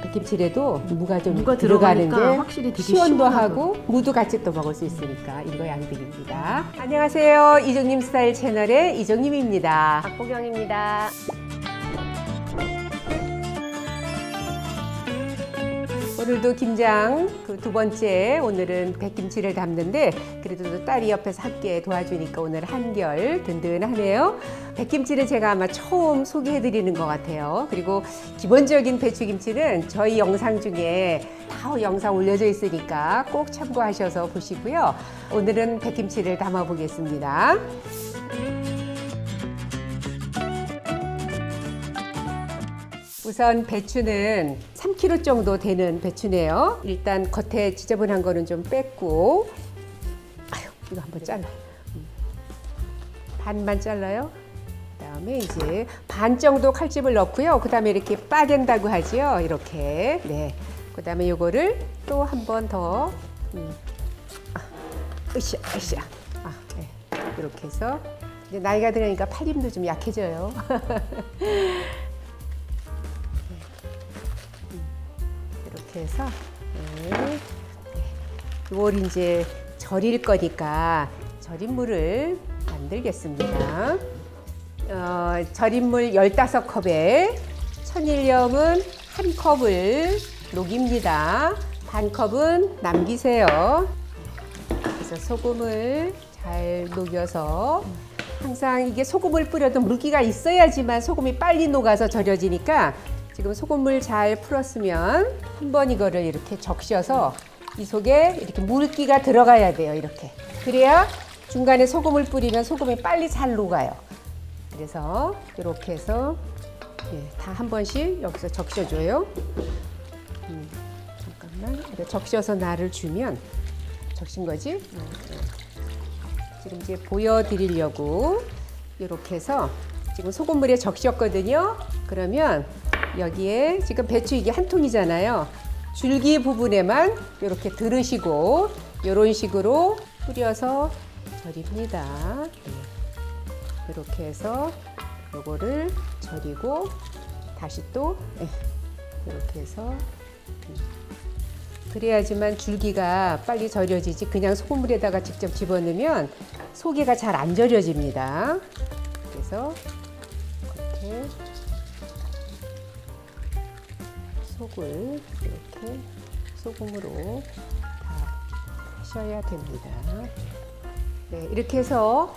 백김치래도 무가 좀 들어가는 게 확실히 되게 시원도 하고 무도 같이 또 먹을 수 있으니까 이거 양드립니다. 안녕하세요. 이정님 스타일 채널의 이정님입니다. 박보경입니다. 오늘도 김장 그 두 번째, 오늘은 백김치를 담는데 그래도 딸이 옆에서 함께 도와주니까 오늘 한결 든든하네요. 백김치는 제가 아마 처음 소개해드리는 것 같아요. 그리고 기본적인 배추김치는 저희 영상 중에 다 영상 올려져 있으니까 꼭 참고하셔서 보시고요. 오늘은 백김치를 담아 보겠습니다. 우선 배추는 3kg 정도 되는 배추네요. 일단 겉에 지저분한 거는 좀 뺐고, 아유, 이거 한번 잘라요. 반만 잘라요. 그다음에 이제 반 정도 칼집을 넣고요. 그다음에 이렇게 빠갠다고 하지요. 이렇게. 네. 그다음에 요거를 또 한 번 더, 으쌰, 으쌰. 네. 이렇게 해서 이제 나이가 들으니까 팔힘도 좀 약해져요. 이렇게 해서 이걸 이제 절일 거니까 절임물을 만들겠습니다. 절임물 15컵에 천일염은 1컵을 녹입니다. 반 컵은 남기세요. 그래서 소금을 잘 녹여서, 항상 이게 소금을 뿌려도 물기가 있어야지만 소금이 빨리 녹아서 절여지니까 지금 소금물 잘 풀었으면 한번 이거를 이렇게 적셔서 이 속에 이렇게 물기가 들어가야 돼요. 이렇게. 그래야 중간에 소금을 뿌리면 소금이 빨리 잘 녹아요. 그래서 이렇게 해서 다 한 번씩 여기서 적셔줘요. 잠깐만. 이렇게 적셔서 나를 주면 적신 거지? 지금 이제 보여드리려고 이렇게 해서 지금 소금물에 적셨거든요. 그러면 여기에 지금 배추 이게 한 통이잖아요. 줄기 부분에만 이렇게 들으시고 이런 식으로 뿌려서 절입니다. 이렇게 해서 요거를 절이고 다시 또 이렇게 해서 그래야지만 줄기가 빨리 절여지지, 그냥 소금물에다가 직접 집어넣으면 속에가 잘 안 절여집니다. 그래서 이렇게 속을 이렇게 소금으로 다 하셔야 됩니다. 네, 이렇게 해서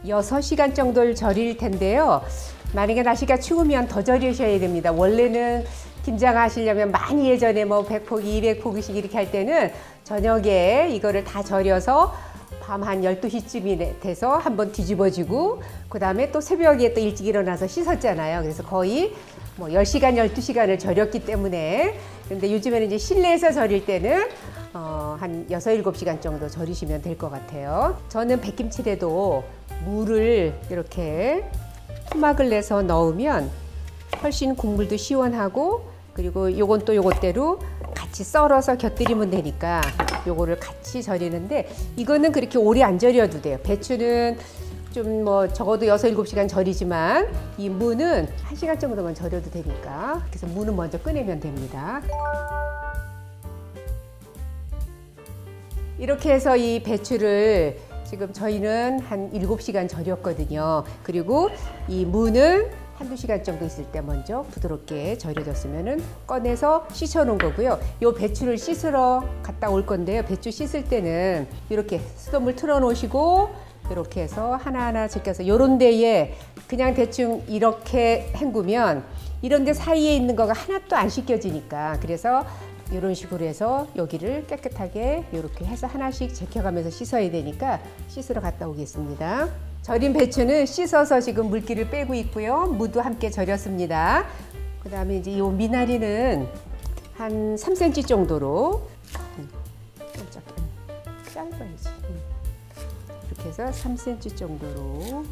6시간 정도를 절일 텐데요. 만약에 날씨가 추우면 더 절이셔야 됩니다. 원래는 김장 하시려면 많이 예전에 뭐 100포기, 200포기씩 이렇게 할 때는 저녁에 이거를 다 절여서 밤 한 12시쯤이 돼서 한번 뒤집어지고 그 다음에 또 새벽에 또 일찍 일어나서 씻었잖아요. 그래서 거의 뭐 10시간, 12시간을 절였기 때문에. 근데 요즘에는 이제 실내에서 절일 때는 한 6, 7시간 정도 절이시면 될 것 같아요. 저는 백김치래도 물을 이렇게 토막을 내서 넣으면 훨씬 국물도 시원하고, 그리고 요건 또 요것대로 같이 썰어서 곁들이면 되니까 요거를 같이 절이는데, 이거는 그렇게 오래 안 절여도 돼요. 배추는 좀 뭐 적어도 6, 7시간 절이지만 이 무는 1시간 정도만 절여도 되니까, 그래서 무는 먼저 꺼내면 됩니다. 이렇게 해서 이 배추를 지금 저희는 한 7시간 절였거든요. 그리고 이 무는 한두 시간 정도 있을 때 먼저 부드럽게 절여졌으면 꺼내서 씻어 놓은 거고요. 이 배추를 씻으러 갔다 올 건데요. 배추 씻을 때는 이렇게 수돗물 틀어 놓으시고 이렇게 해서 하나하나 제껴서 요런 데에 그냥 대충 이렇게 헹구면 이런 데 사이에 있는 거가 하나도 안 씻겨지니까, 그래서 이런 식으로 해서 여기를 깨끗하게 이렇게 해서 하나씩 제껴가면서 씻어야 되니까 씻으러 갔다 오겠습니다. 절인 배추는 씻어서 지금 물기를 빼고 있고요. 무도 함께 절였습니다. 그 다음에 이제 이 미나리는 한 3cm 정도로 짧아야지. 이렇게 해서 3cm 정도로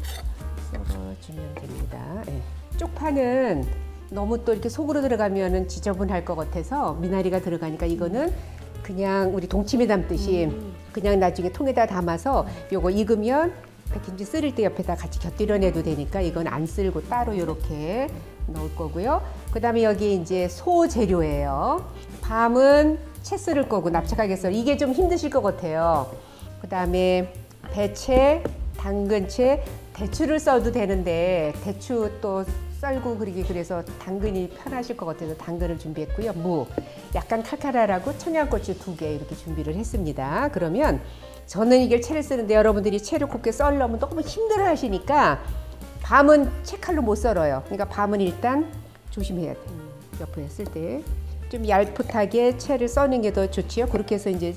썰어주면 됩니다. 네. 쪽파는 너무 또 이렇게 속으로 들어가면 지저분할 것 같아서 미나리가 들어가니까 이거는 그냥 우리 동치미 담듯이 그냥 나중에 통에다 담아서 요거 익으면 백김치 썰을 때 옆에다 같이 곁들여 내도 되니까 이건 안 쓸고 따로 이렇게 넣을 거고요. 그다음에 여기 이제 소 재료예요. 밤은 채 썰을 거고 납작하게 썰. 이게 좀 힘드실 것 같아요. 그다음에 배채, 당근채, 대추를 써도 되는데 대추 또 썰고 그러기 그래서 당근이 편하실 것 같아서 당근을 준비했고요. 무, 약간 칼칼하라고 청양고추 2개 이렇게 준비를 했습니다. 그러면 저는 이걸 채를 쓰는데 여러분들이 채를 곱게 썰려면 너무 힘들어 하시니까 밤은 채칼로 못 썰어요. 그러니까 밤은 일단 조심해야 돼요. 옆에 쓸 때 좀 얄풋하게 채를 써는 게 더 좋지요. 그렇게 해서 이제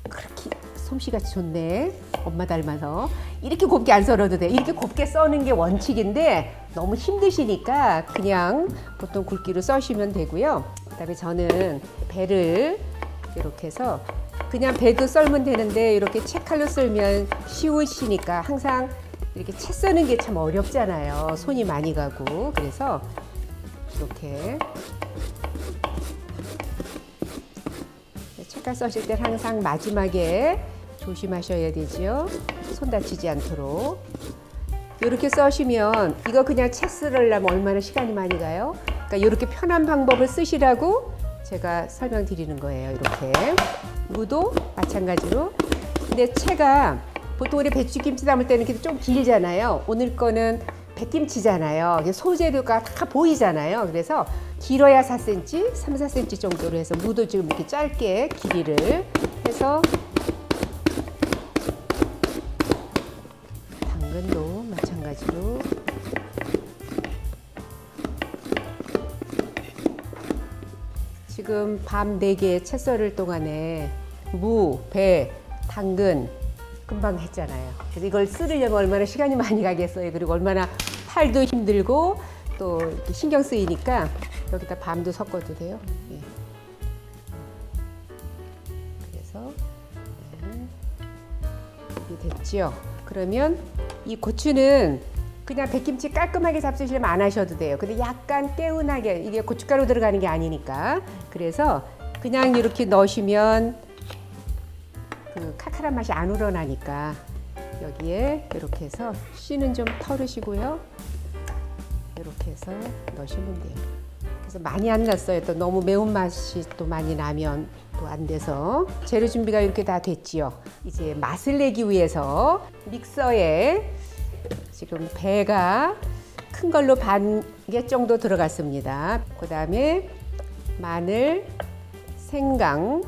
그렇게 솜씨같이 좋네. 엄마 닮아서. 이렇게 곱게 안 썰어도 돼. 이렇게 곱게 써는 게 원칙인데 너무 힘드시니까 그냥 보통 굵기로 써시면 되고요. 그다음에 저는 배를 이렇게 해서 그냥 배도 썰면 되는데 이렇게 채칼로 썰면 쉬우시니까 항상 이렇게 채 써는 게 참 어렵잖아요. 손이 많이 가고. 그래서 이렇게 채칼 써실 때 항상 마지막에 조심하셔야 되지요. 손 다치지 않도록. 이렇게 써시면 이거 그냥 채 썰으려면 얼마나 시간이 많이 가요? 그러니까 이렇게 편한 방법을 쓰시라고 제가 설명드리는 거예요. 이렇게. 무도 마찬가지로. 근데 채가 보통 우리 배추김치 담을 때는 좀 길잖아요. 오늘 거는 백김치잖아요. 소재료가 다 보이잖아요. 그래서 길어야 4cm, 3, 4cm 정도로 해서 무도 지금 이렇게 짧게 길이를 해서 당근도 마찬가지로 지금 밤 4개 채 썰을 동안에 무, 배, 당근 금방 했잖아요. 그래서 이걸 쓸으려면 얼마나 시간이 많이 가겠어요. 그리고 얼마나 팔도 힘들고 또 이렇게 신경 쓰이니까 여기다 밤도 섞어도 돼요. 예. 그래서 이게 됐죠. 그러면 이 고추는 그냥 백김치 깔끔하게 잡수시려면 안 하셔도 돼요. 근데 약간 개운하게, 이게 고춧가루 들어가는 게 아니니까. 그래서 그냥 이렇게 넣으시면 그 칼칼한 맛이 안 우러나니까 여기에 이렇게 해서 씨는 좀 털으시고요. 이렇게 해서 넣으시면 돼요. 그래서 많이 안 났어요. 또 너무 매운맛이 또 많이 나면 또 안 돼서. 재료 준비가 이렇게 다 됐지요. 이제 맛을 내기 위해서 믹서에 지금 배가 큰 걸로 반 개 정도 들어갔습니다. 그 다음에 마늘, 생강,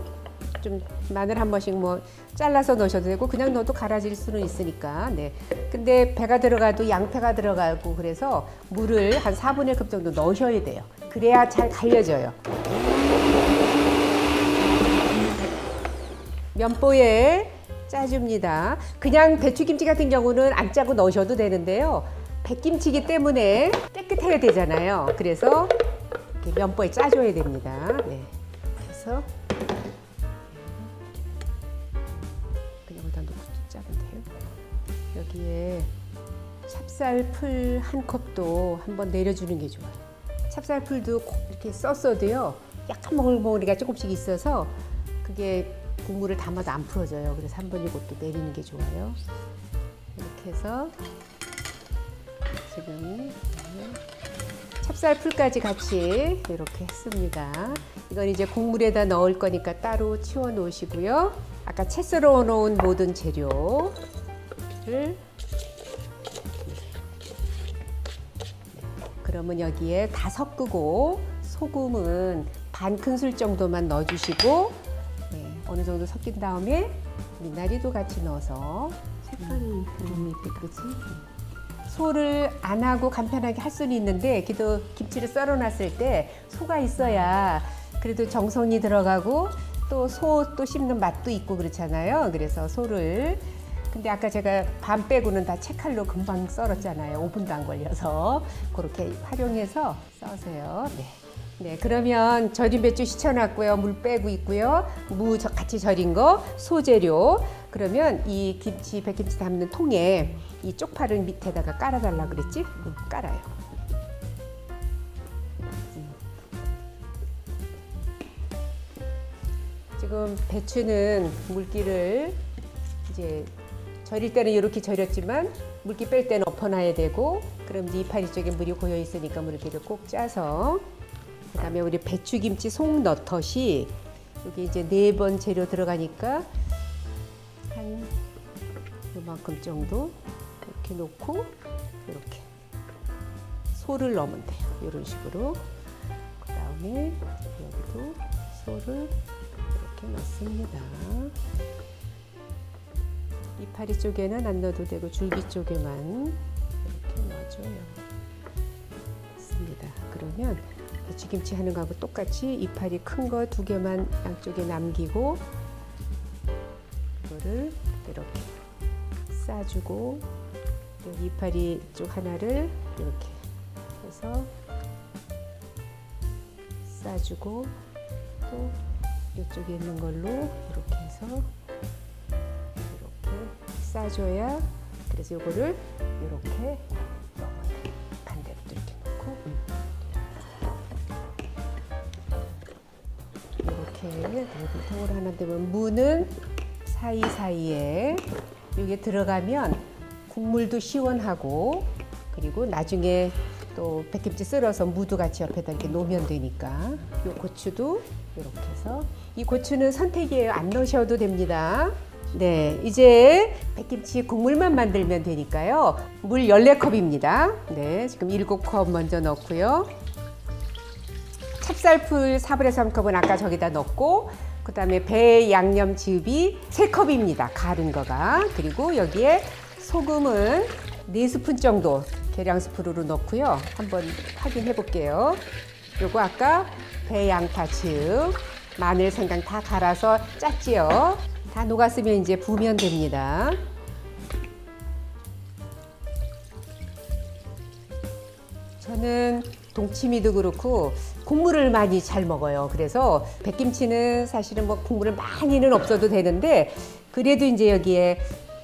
좀 마늘 한 번씩 뭐 잘라서 넣으셔도 되고 그냥 넣어도 갈아질 수는 있으니까. 네. 근데 배가 들어가도 양배가 들어가고 그래서 물을 한 4분의 1컵 정도 넣으셔야 돼요. 그래야 잘 갈려져요. 면보에 짜줍니다. 그냥 배추김치 같은 경우는 안 짜고 넣으셔도 되는데요. 백김치이기 때문에 깨끗해야 되잖아요. 그래서 이렇게 면보에 짜줘야 됩니다. 네. 그래서 그냥 여기다 넣고 짜면 돼요. 여기에 찹쌀풀 한 컵도 한번 내려주는 게 좋아요. 찹쌀풀도 이렇게 썼어도요. 약간 몽글몽글이가 조금씩 있어서 그게 국물을 담아도 안 풀어져요. 그래서 한 번 이것도 내리는 게 좋아요. 이렇게 해서 지금 찹쌀풀까지 같이 이렇게 했습니다. 이건 이제 국물에다 넣을 거니까 따로 치워 놓으시고요. 아까 채 썰어 놓은 모든 재료를 그러면 여기에 다 섞고 소금은 반 큰술 정도만 넣어주시고 어느 정도 섞인 다음에 미나리도 같이 넣어서 색깔이 너무 예쁘지? 소를 안 하고 간편하게 할 수는 있는데 그래도 김치를 썰어놨을 때 소가 있어야 그래도 정성이 들어가고 또 소 또 씹는 맛도 있고 그렇잖아요. 그래서 소를 근데 아까 제가 반 빼고는 다 채칼로 금방 썰었잖아요. 5분도 안 걸려서 그렇게 활용해서 써세요. 네. 네, 그러면 절인 배추 씻어놨고요. 물 빼고 있고요. 무 같이 절인 거, 소재료. 그러면 이 김치, 백김치 담는 통에 이 쪽파를 밑에다가 깔아달라 그랬지? 깔아요. 지금 배추는 물기를 이제 절일 때는 이렇게 절였지만 물기 뺄 때는 엎어놔야 되고, 그럼 이제 이파리 쪽에 물이 고여 있으니까 물기를 꼭 짜서. 그다음에 우리 배추김치 송너텄이 여기 이제 4번 재료 들어가니까 한 요만큼 정도 이렇게 놓고 이렇게 소를 넣으면 돼요. 이런 식으로. 그다음에 여기도 소를 이렇게 넣습니다. 이파리 쪽에는 안 넣어도 되고 줄기 쪽에만 이렇게 넣어줘요. 됐습니다. 그러면 배추김치 하는 거하고 똑같이 이파리 큰 거 2개만 양쪽에 남기고 이거를 이렇게 싸주고, 이파리 쪽 하나를 이렇게 해서 싸주고, 또 이쪽에 있는 걸로 이렇게 해서 이렇게 싸줘야, 그래서 이거를 이렇게 반대로 이렇게 놓고 이렇게 물통으로 하나 되면, 무는 사이사이에 이게 들어가면 국물도 시원하고, 그리고 나중에 또 백김치 썰어서 무도 같이 옆에다 이렇게 놓으면 되니까. 이 고추도 이렇게 해서, 이 고추는 선택이에요. 안 넣으셔도 됩니다. 네, 이제 백김치 국물만 만들면 되니까요. 물 14컵입니다. 네, 지금 7컵 먼저 넣고요. 찹쌀풀 4분의 3컵은 아까 저기다 넣고, 그 다음에 배 양념즙이 3컵입니다. 갈은 거가. 그리고 여기에 소금은 4스푼 정도 계량 스프로 넣고요. 한번 확인해 볼게요. 요거 아까 배 양파즙, 마늘, 생강 다 갈아서 짰지요. 다 녹았으면 이제 부으면 됩니다. 저는 동치미도 그렇고 국물을 많이 잘 먹어요. 그래서 백김치는 사실은 뭐 국물을 많이는 없어도 되는데, 그래도 이제 여기에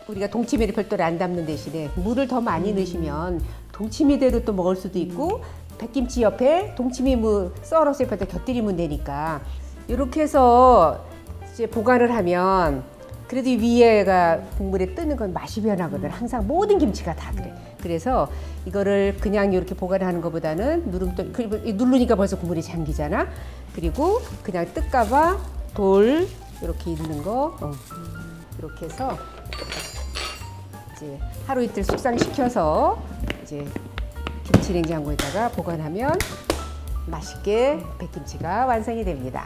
우리가 동치미를 별도로 안 담는 대신에 물을 더 많이 넣으시면 동치미대로 또 먹을 수도 있고, 백김치 옆에 동치미 무 썰어서 옆에다 곁들이면 되니까, 이렇게 해서 이제 보관을 하면 그래도 위에가 국물에 뜨는 건 맛이 변하거든. 항상 모든 김치가 다 그래. 그래서 이거를 그냥 이렇게 보관하는 것보다는 누르니까 벌써 국물이 잠기잖아. 그리고 그냥 뜰까봐 돌 이렇게 있는 거 이렇게 해서 이제 하루 이틀 숙성시켜서 이제 김치 냉장고에다가 보관하면 맛있게 백김치가 완성이 됩니다.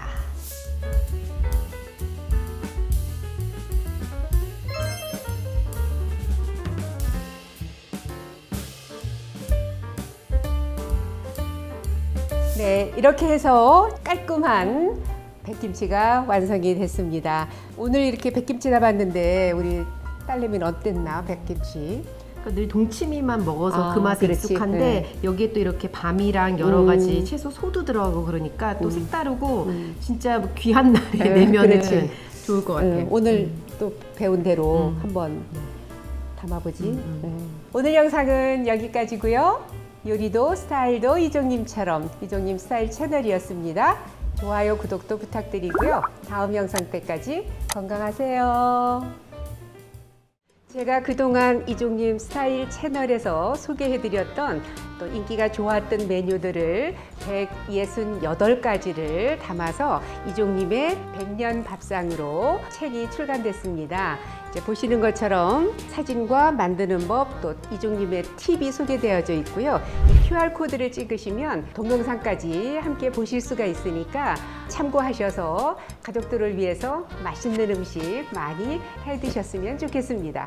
네, 이렇게 해서 깔끔한 백김치가 완성이 됐습니다. 오늘 이렇게 백김치 담았는데 우리 딸내미는 어땠나, 백김치? 그러니까 늘 동치미만 먹어서 그 맛에 그렇지. 익숙한데, 네. 여기에 또 이렇게 밤이랑 여러 가지 채소 소도 들어가고 그러니까 또 색다르고 진짜 뭐 귀한 날에 내면은 그렇지. 좋을 것 같아요. 오늘 또 배운 대로 한번 담아보지. 오늘 영상은 여기까지고요. 요리도 스타일도 이종님처럼, 이종님 스타일 채널이었습니다. 좋아요, 구독도 부탁드리고요. 다음 영상 때까지 건강하세요. 제가 그동안 이종님 스타일 채널에서 소개해드렸던 또 인기가 좋았던 메뉴들을 168가지를 담아서 이종님의 100년 밥상으로 책이 출간됐습니다. 이제 보시는 것처럼 사진과 만드는 법, 또 이종님의 팁이 소개되어져 있고요. 이 QR코드를 찍으시면 동영상까지 함께 보실 수가 있으니까 참고하셔서 가족들을 위해서 맛있는 음식 많이 해 드셨으면 좋겠습니다.